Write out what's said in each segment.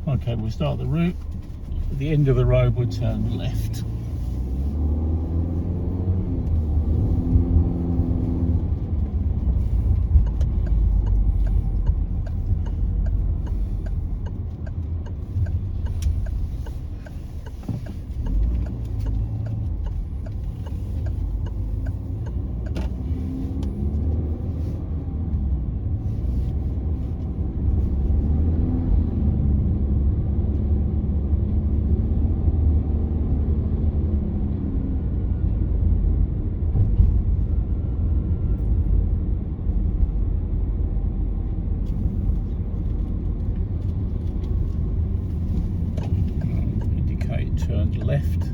Okay, we'll start the route. At the end of the road, we'll turn left. Turn left.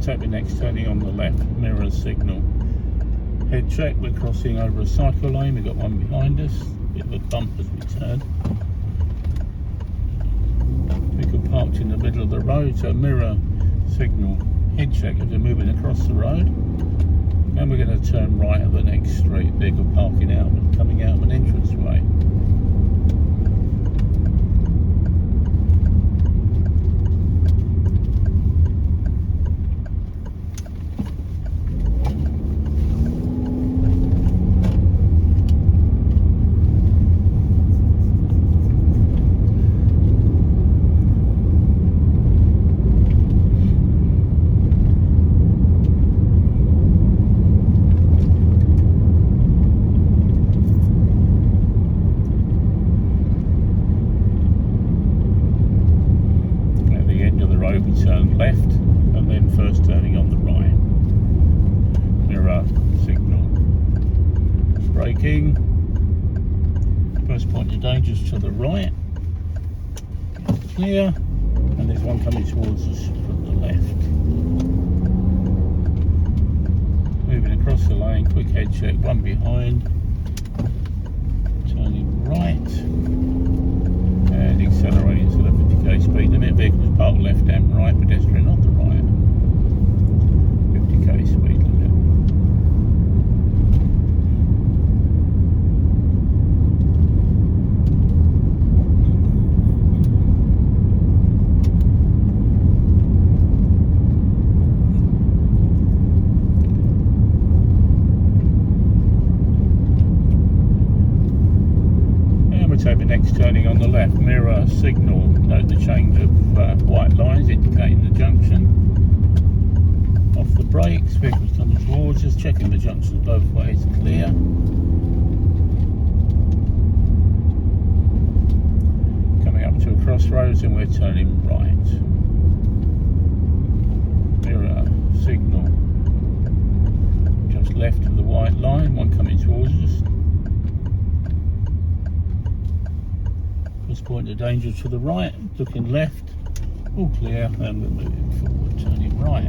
Take the next turning on the left, mirror signal. Head check, we're crossing over a cycle lane, we've got one behind us, bit of a bump as we turn. Vehicle parked in the middle of the road, so mirror signal, head check as we're moving across the road. And we're going to turn right at the next street, vehicle parking out and coming out of an entranceway. We turn left and then first turning on the right. Mirror signal. Braking. First point of danger is to the right. Clear. And there's one coming towards us from the left. Moving across the lane, quick head check, one behind. Turning right. And accelerating to the 50k speed limit. Vehicles parked left and right, pedestrian on the right. 50k speed limit. Take the next turning on the left, mirror signal, note the change of white lines indicating the junction. Off the brakes, vehicles coming towards us, checking the junctions both ways clear. Coming up to a crossroads and we're turning right. Mirror signal, just left of the white line, one coming towards us. Point of danger to the right, looking left, all clear, and we're moving forward, turning right.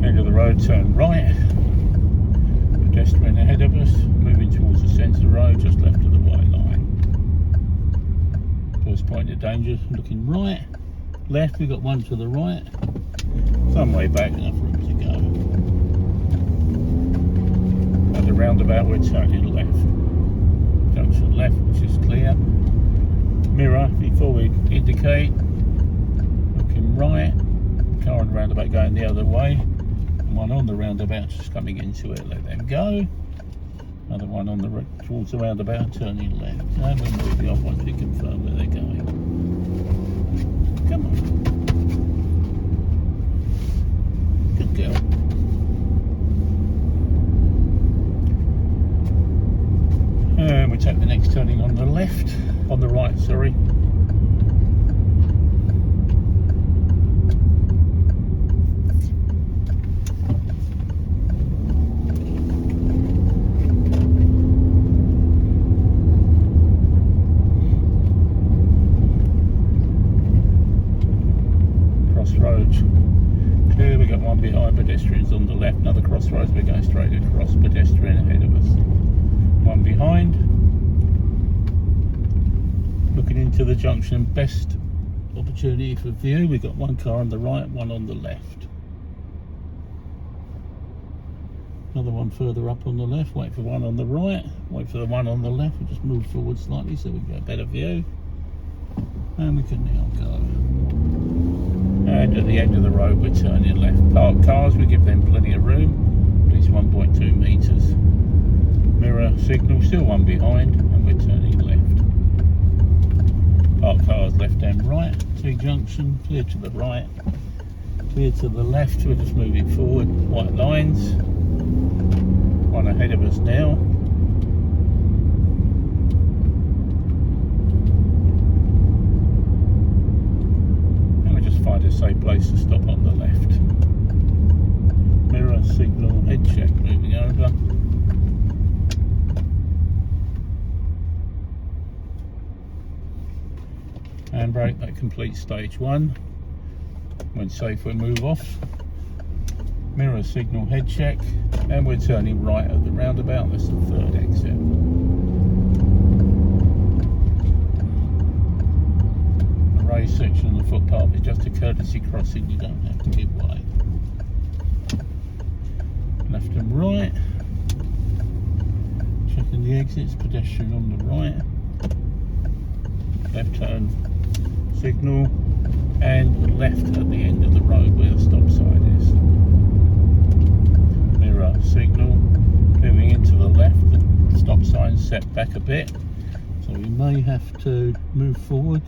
End of the road, turn right. Pedestrian ahead of us, moving towards the centre of the road, just left of the white line. First point of danger, looking right, left, we've got one to the right, some way back, enough room to go. At the roundabout we're turning left, junction left, which is clear. Mirror before we indicate, looking right, car on the roundabout going the other way, and one on the roundabout just coming into it, let them go. Another one on the towards the roundabout, turning left. And we're moving off once we confirm where they're going. Come on. Good girl. And we take the next turning on the left, on the right, sorry. Crossroads. Clear, we got one behind, pedestrians on the left. Another crossroads, we're going straight across, pedestrian ahead of us. One behind. Looking into the junction, best opportunity for view. We've got one car on the right, one on the left. Another one further up on the left, wait for one on the right, wait for the one on the left. We'll just move forward slightly so we get a better view. And we can now go. And at the end of the road we're turning left. Parked cars, we give them plenty of room, at least 1.2 metres. Mirror signal, still one behind, and we're turning left. Parked cars left and right, Junction, clear to the right, clear to the left, we're just moving forward, white lines, one ahead of us now. Find a safe place to stop on the left. Mirror signal, head check, moving over. Handbrake, that completes stage one. When safe, we move off. Mirror signal, head check, and we're turning right at the roundabout. That's the third exit. Raised section of the footpath is just a courtesy crossing, you don't have to give way. Left and right, checking the exits, pedestrian on the right, left turn signal, and left at the end of the road where the stop sign is. Mirror signal, moving into the left, the stop sign set back a bit, so we may have to move forward.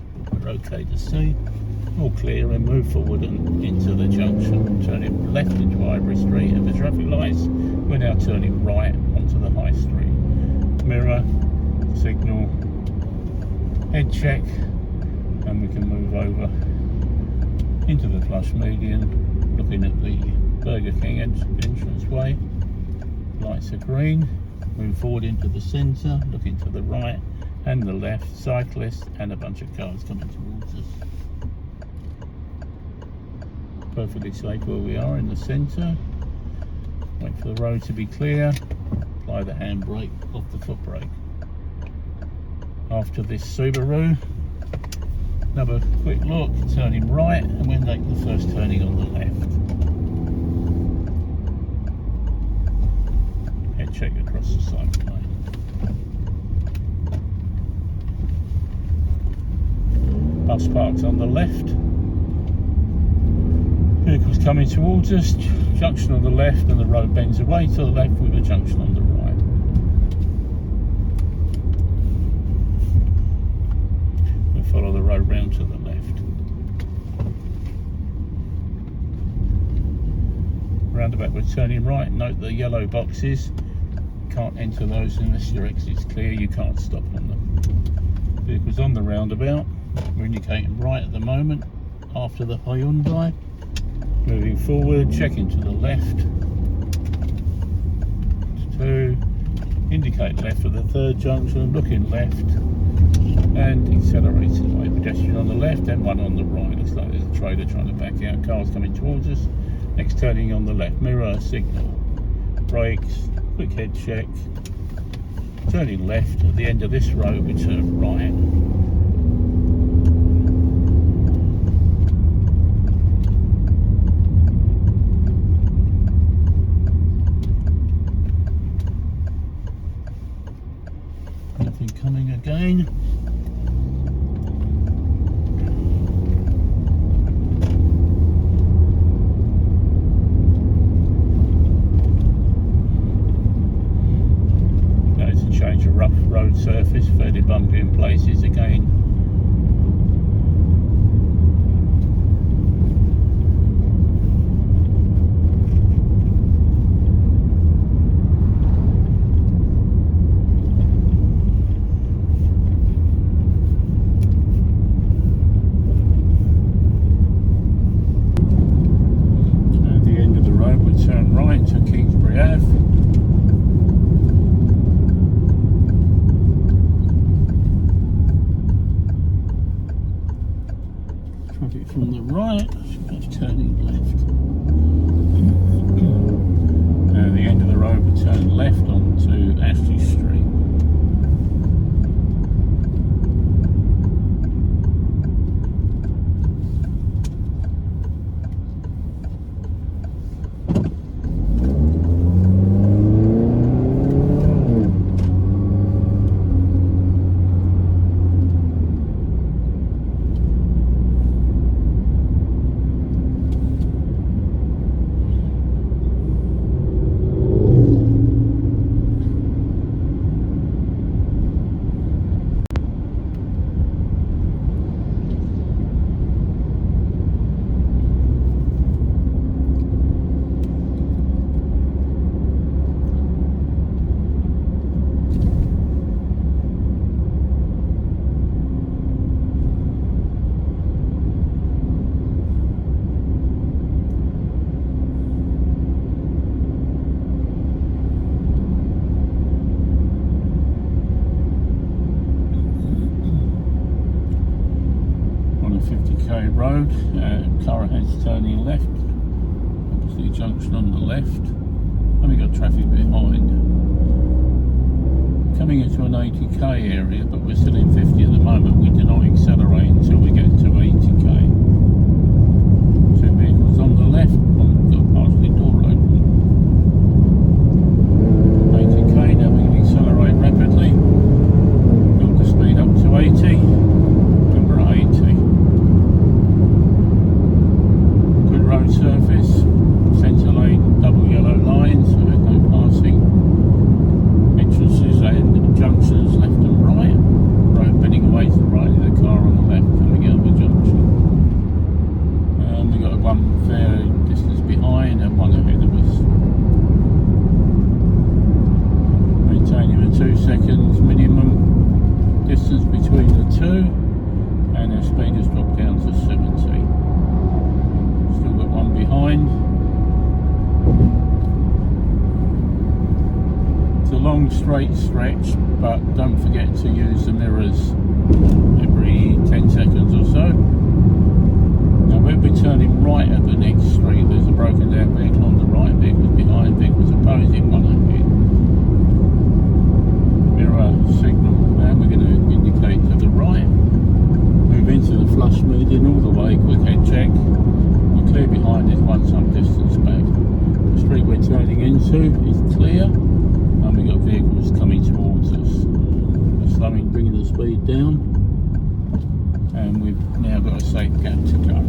We're okay to see. All clear, and move forward and into the junction. Turning left into Ivory Street, and the traffic lights, we're now turning right onto the High Street. Mirror, signal, head check, and we can move over into the flush median, looking at the Burger King entranceway. Lights are green. Move forward into the centre, looking to the right and the left, cyclists and a bunch of cars coming towards us. Perfectly safe where we are in the centre. Wait for the road to be clear, apply the handbrake off the foot brake. After this Subaru, another quick look, turning right, and we'll make the first turning on the left. Head check across the cycle lane. Bus parked on the left. Vehicles coming towards us. Junction on the left, and the road bends away to the left with a junction on the right. We'll follow the road round to the left. Roundabout, we're turning right. Note the yellow boxes. Can't enter those unless your exit's clear. You can't stop on them. Vehicles on the roundabout. We're indicating right at the moment after the Hyundai. Moving forward, checking to the left. 2. Indicate left for the third junction, looking left. And accelerating away. Pedestrian on the left and one on the right. Looks like there's a trailer trying to back out. Cars coming towards us. Next turning on the left. Mirror, signal. Brakes, quick head check. Turning left at the end of this road, we turn right. Nothing coming again. road. Car ahead's turning left. Obviously junction on the left. And we got traffic behind. Coming into an 80k area, but we're still in 50 at the moment. We do not accelerate until we get to 80k. Two vehicles on the left, one got partially door open. 80k, now we can accelerate rapidly. Build the speed up to 80, and we're at 80. Good road surface, centre lane, double yellow lines, so there's no passing. Entrances and junctions left and right. Road bending away to the right of the car on the left coming out of the junction. We got one fair distance behind and one ahead of us. Maintaining the 2 seconds minimum distance between the two, and our speed has dropped down to 70. Still got one behind. It's a long straight stretch, but don't forget to use the mirrors every 10 seconds or so. Now we'll be turning right at the next street. There's a broken down vehicle on the right, vehicles behind, vehicles opposing, one ahead. Mirror signal. Now we're going to indicate to the right. Move into the flush median all the way, quick head check. We're clear behind us, one some distance back. The street we're turning into is clear, and we've got vehicles coming towards us. We're slowing, bringing the speed down, and we've now got a safe gap to go.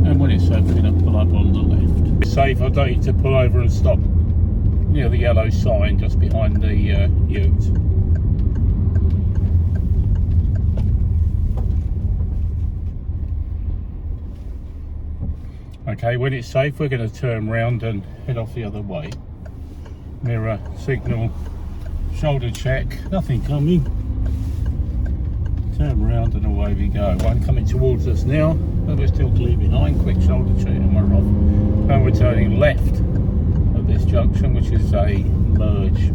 And when it's safe, we're going to pull up on the left. It's safe, I don't need to pull over and stop near the yellow sign just behind the ute. Okay, when it's safe, we're going to turn round and head off the other way. Mirror, signal, shoulder check, nothing coming. Turn round and away we go. One coming towards us now, but we're still clear behind. Quick shoulder check and we're off. And we're turning left at this junction, which is a merge.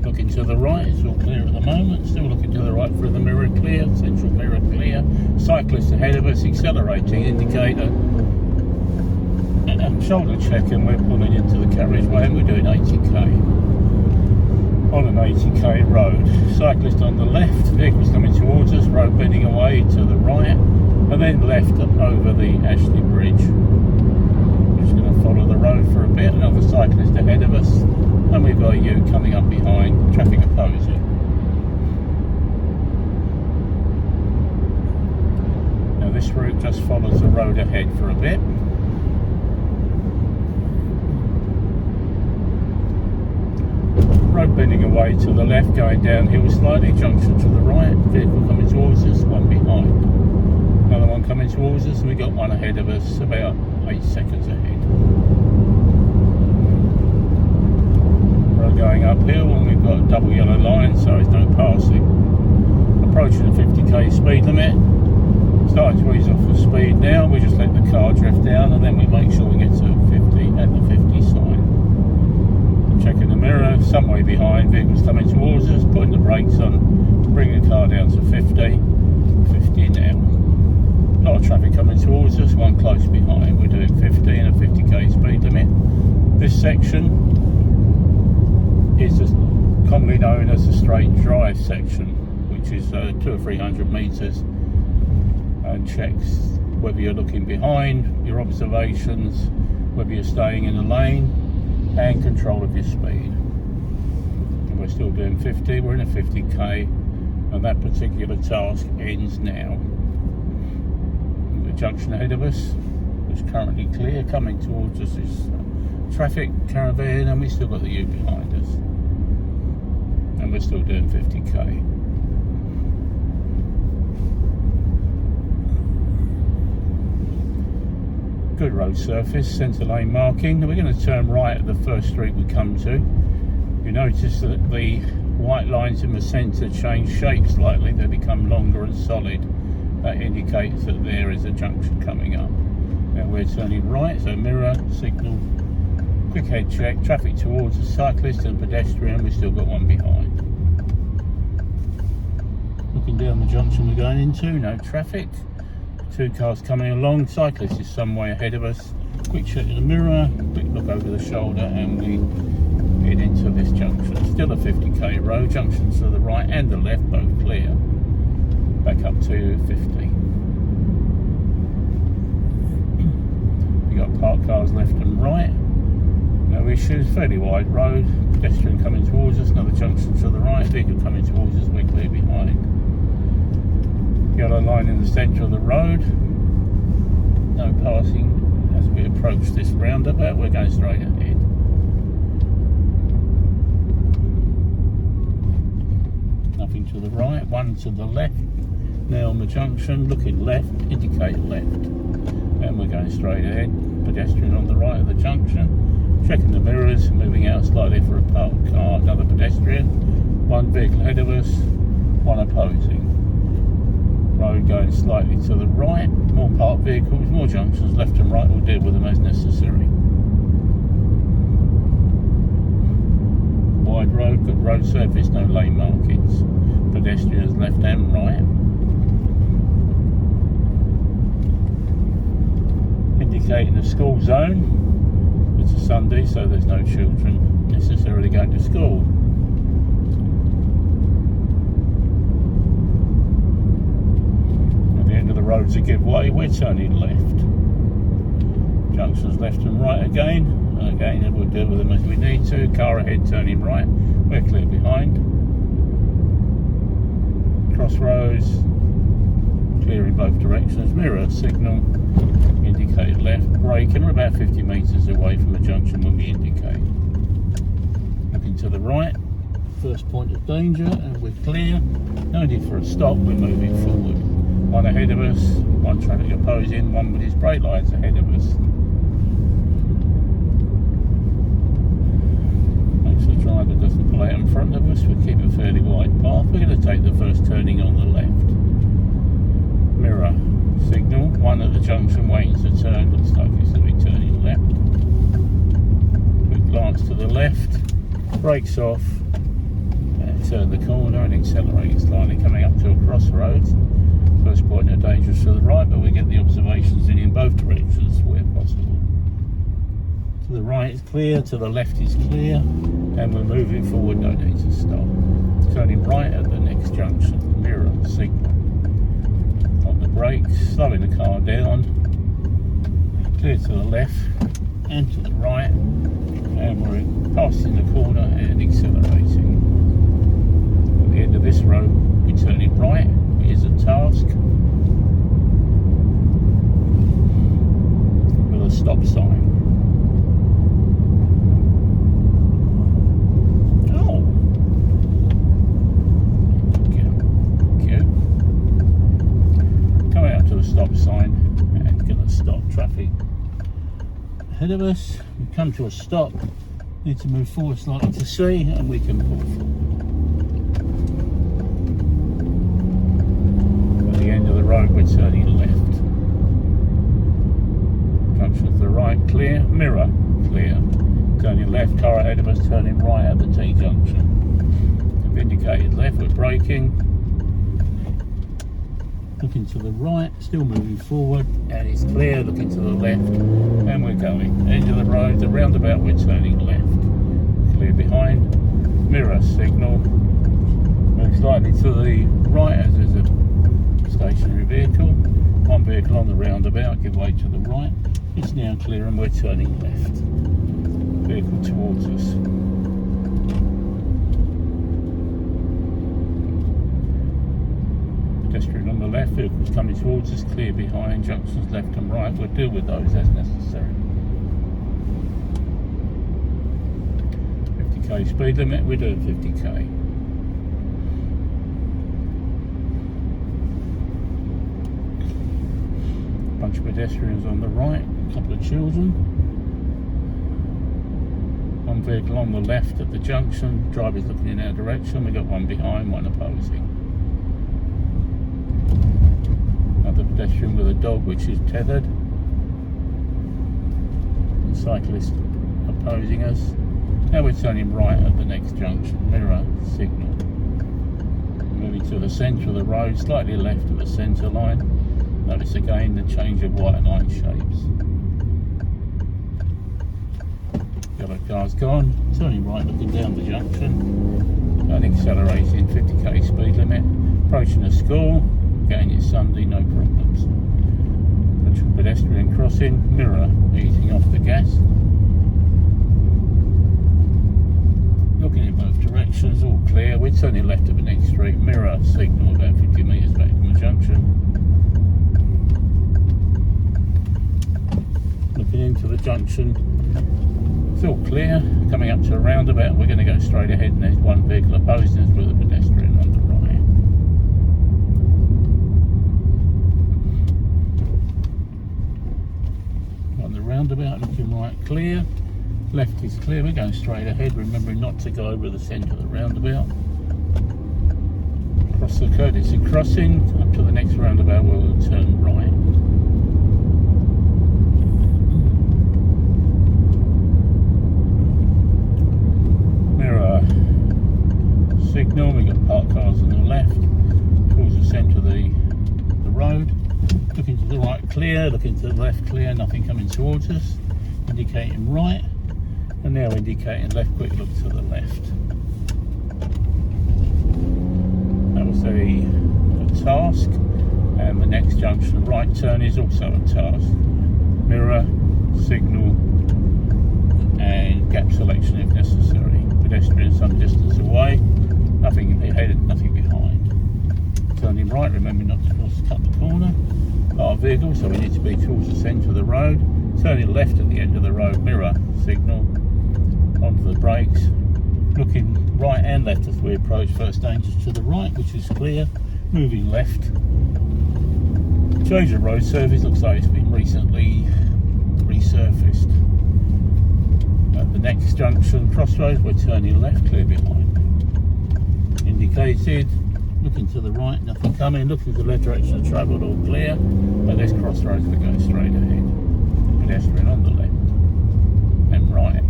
Looking to the right, it's all clear at the moment. Still looking to the right for the mirror clear, central mirror clear. Cyclist ahead of us, accelerating indicator. And shoulder check, and we're pulling into the carriageway, and we're doing 80k. On an 80k road. Cyclist on the left, vehicles coming towards us, road bending away to the right, and then left over the Ashley Bridge. We're just going to follow the road for a bit, another cyclist ahead of us, and we've got a ute coming up behind, traffic opposing. Now this route just follows the road ahead for a bit. Road bending away to the left, going downhill slightly, junction to the right, vehicle coming towards us, one behind. Another one coming towards us, and we got one ahead of us, about 8 seconds ahead. Road going uphill, and we've got a double yellow line, so there's no passing. Approaching the 50k speed limit. Starting to ease off the speed now, we just let the car drift down, and then we make sure we get to 50 at the 50 sign. Checking the mirror, some way behind, vehicles coming towards us, putting the brakes on, bringing the car down to 50 now. A lot of traffic coming towards us, one close behind. We're doing 50 and a 50k speed limit. This section is commonly known as the straight drive section, which is 200 or 300 metres, and checks whether you're looking behind, your observations, whether you're staying in the lane, and control of your speed. And we're still doing 50, we're in a 50k, and that particular task ends now. The junction ahead of us is currently clear. Coming towards us is traffic, caravan, and we still got the ute behind us. And we're still doing 50k. Good road surface, centre lane marking. We're going to turn right at the first street we come to. You notice that the white lines in the centre change shape slightly. They become longer and solid. That indicates that there is a junction coming up. Now we're turning right, so mirror, signal, quick head check, traffic towards the cyclist and pedestrian. We've still got one behind. Looking down the junction we're going into, no traffic. 2 cars coming along, cyclist is some way ahead of us. Quick check in the mirror, quick look over the shoulder, and we head into this junction. Still a 50k road, junctions to the right and the left, both clear. Back up to 50. We got parked cars left and right. No issues, fairly wide road. Pedestrian coming towards us, another junction to the right, vehicle coming towards us, we're clear behind. Yellow line in the centre of the road. No passing as we approach this roundabout, we're going straight ahead. Nothing to the right, one to the left. Now on the junction, looking left, indicate left. And we're going straight ahead. Pedestrian on the right of the junction. Checking the mirrors, moving out slightly for a parked car, another pedestrian. One vehicle ahead of us, one opposing. Road going slightly to the right, more parked vehicles, more junctions left and right, we'll deal with them as necessary. Wide road, good road surface, no lane markings. Pedestrians left and right. Indicating the school zone. It's a Sunday, so there's no children necessarily going to school. At the end of the road's a giveaway, we're turning left. Junctions left and right again. Again, we'll deal with them as we need to. Car ahead turning right, we're clear behind. Crossroads, clear in both directions. Mirror signal, indicated left, braking. We're about 50 metres away from the junction when we indicate. Looking to the right, first point of danger, and we're clear. No need for a stop, we're moving forward. One ahead of us, one traffic opposing, one with his brake lights ahead of us. Make sure the driver doesn't pull out in front of us, we'll keep a fairly wide path. We're going to take the first turning on the left. Mirror signal, one at the junction waiting to turn, looks like it's going to be turning left. Quick glance to the left, brakes off, and turn the corner and accelerate slightly, coming up to a crossroads. First point of danger is to the right, but we get the observations in both directions where possible. To the right is clear, to the left is clear, and we're moving forward, no need to stop. Turning right at the next junction, mirror signal. Brakes, slowing the car down, clear to the left and to the right, and we're passing the corner and accelerating. At the end of this road, we're turning right. Here's a task with a stop sign. Stop sign and going to stop traffic ahead of us. We come to a stop, need to move forward slightly to see, and we can pull forward. At the end of the road, we're turning left. Junction to the right, clear. Mirror, clear. Turning left, car ahead of us, turning right at the T junction. We've indicated left, we're braking. Looking to the right, still moving forward, and it's clear. Looking to the left, and we're going. End of the road, the roundabout, we're turning left. Clear behind. Mirror signal. Move slightly to the right as there's a stationary vehicle. One vehicle on the roundabout, give way to the right. It's now clear and we're turning left. Vehicle towards us. Pedestrian on the left, vehicles coming towards us, clear behind, junctions left and right, we'll deal with those as necessary. 50k speed limit, we're doing 50k. Bunch of pedestrians on the right, a couple of children. One vehicle on the left at the junction, drivers looking in our direction, we've got one behind, one opposing. Another pedestrian with a dog which is tethered. The cyclist opposing us. Now we're turning right at the next junction. Mirror signal. moving to the centre of the road, slightly left of the centre line. Notice again the change of white line shapes. Yellow car's gone, turning right, looking down the junction, and accelerating, 50k speed limit. Approaching the school, again it's Sunday, no problems. Pedestrian crossing, mirror easing off the gas. Looking in both directions, all clear. We're turning left of the next street, mirror signal about 50 metres back from the junction. Looking into the junction, it's all clear. Coming up to a roundabout, we're going to go straight ahead, and there's one vehicle opposing us with a pedestrian on the right. On the roundabout, looking right clear. Left is clear, we're going straight ahead, remembering not to go over the centre of the roundabout. Across the courtesy crossing, up to the next roundabout we'll turn right. Mirror signal, we've got parked cars on the left, towards the centre of the road. Looking to the right clear, looking to the left clear, nothing coming towards us, indicating right. And now indicating left, quick look to the left. That was a task, and the next junction, right turn, is also a task. Mirror, signal, and gap selection if necessary. Pedestrian some distance away, nothing ahead, nothing behind. Turning right, remember not to cut the corner. Our vehicle, so we need to be towards the centre of the road. Turning left at the end of the road, mirror, signal, onto the brakes, looking right and left as we approach first dangers to the right, which is clear, moving left. Change of road surface, looks like it's been recently resurfaced. At the next junction, crossroads, we're turning left, clear behind. Indicated, looking to the right, nothing coming, looking to the left direction of travel, all clear. At this crossroads we're going straight ahead. Pedestrian on the left and right.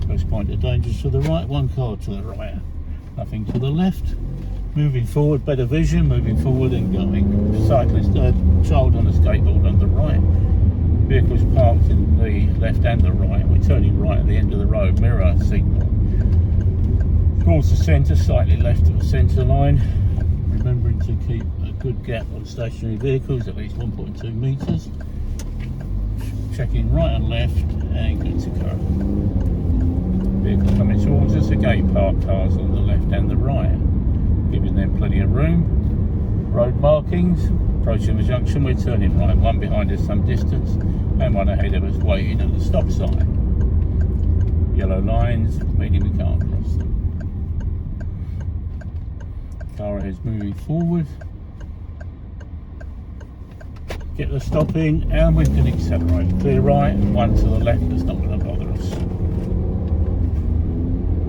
First point of danger to the right, one car to the right, nothing to the left. Moving forward, better vision, moving forward and going. Cyclist, child on a skateboard on the right. Vehicles parked in the left and the right. We're turning right at the end of the road, mirror signal. Towards the centre, slightly left of the centre line. Remembering to keep a good gap on stationary vehicles, at least 1.2 metres. Checking right and left and good to go. Vehicle coming towards us, again parked cars on the left and the right, giving them plenty of room. Road markings, approaching the junction, we're turning right, one behind us some distance and one ahead of us waiting at the stop sign. Yellow lines, meaning we can't cross them. Car ahead's moving forward. Get the stop in and we can accelerate. Clear right and one to the left, that's not going to bother us.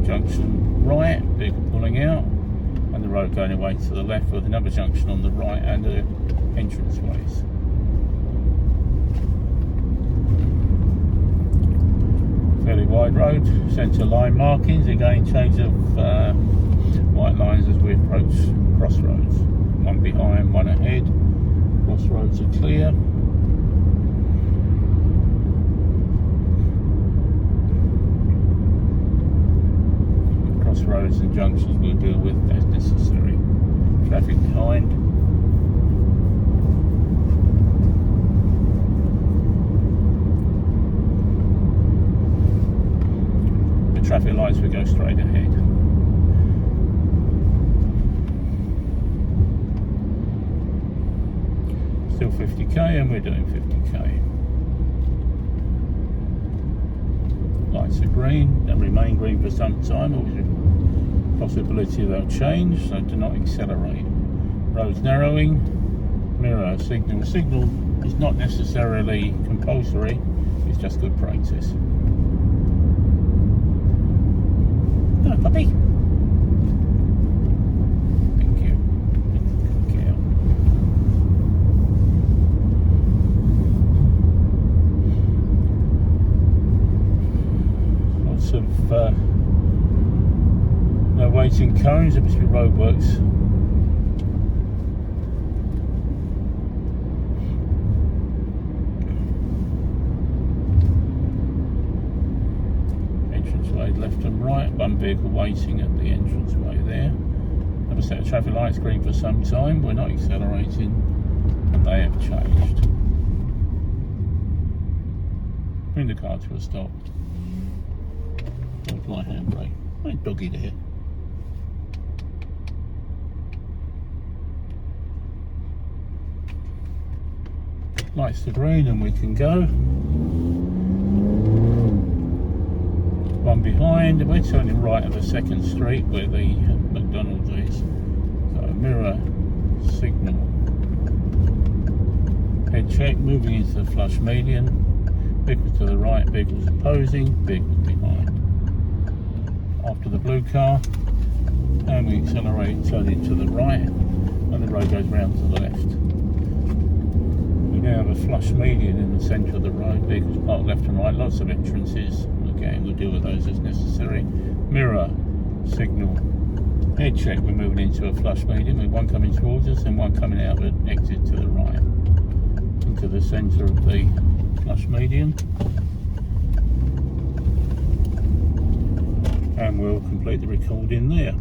Junction right, vehicle pulling out, and the road going away to the left with another junction on the right and the entrance ways. Fairly wide road, centre line markings, again change of white lines as we approach crossroads. One behind, one ahead. Crossroads are clear. Crossroads and junctions we'll deal with as necessary. Traffic behind. The traffic lights, we go straight ahead. Still 50k and we're doing 50k. Lights are green and remain green for some time, always a possibility they'll change, so do not accelerate. Roads narrowing, mirror signal. Signal is not necessarily compulsory, it's just good practice. Hello puppy. Thank you. Good girl. Lots of no waiting cones, there must be roadworks. Entranceway left and right, one vehicle waiting at the entranceway there. Another set of traffic lights green for some time, we're not accelerating, and they have changed. Bring the car to a stop. Apply handbrake. My doggy there. Lights to green and we can go. One behind, we're turning right at the second street where the McDonald's is. So mirror, signal. Head check, moving into the flush median. Vehicles to the right, vehicles opposing, vehicles behind. After the blue car, and we accelerate, turn it to the right, and the road goes round to the left. We now have a flush median in the centre of the road, vehicles parked left and right, lots of entrances. Again, we'll deal with those as necessary. Mirror, signal, head check, we're moving into a flush median with one coming towards us and one coming out of an exit to the right. Into the centre of the flush median. And we'll complete the recording there.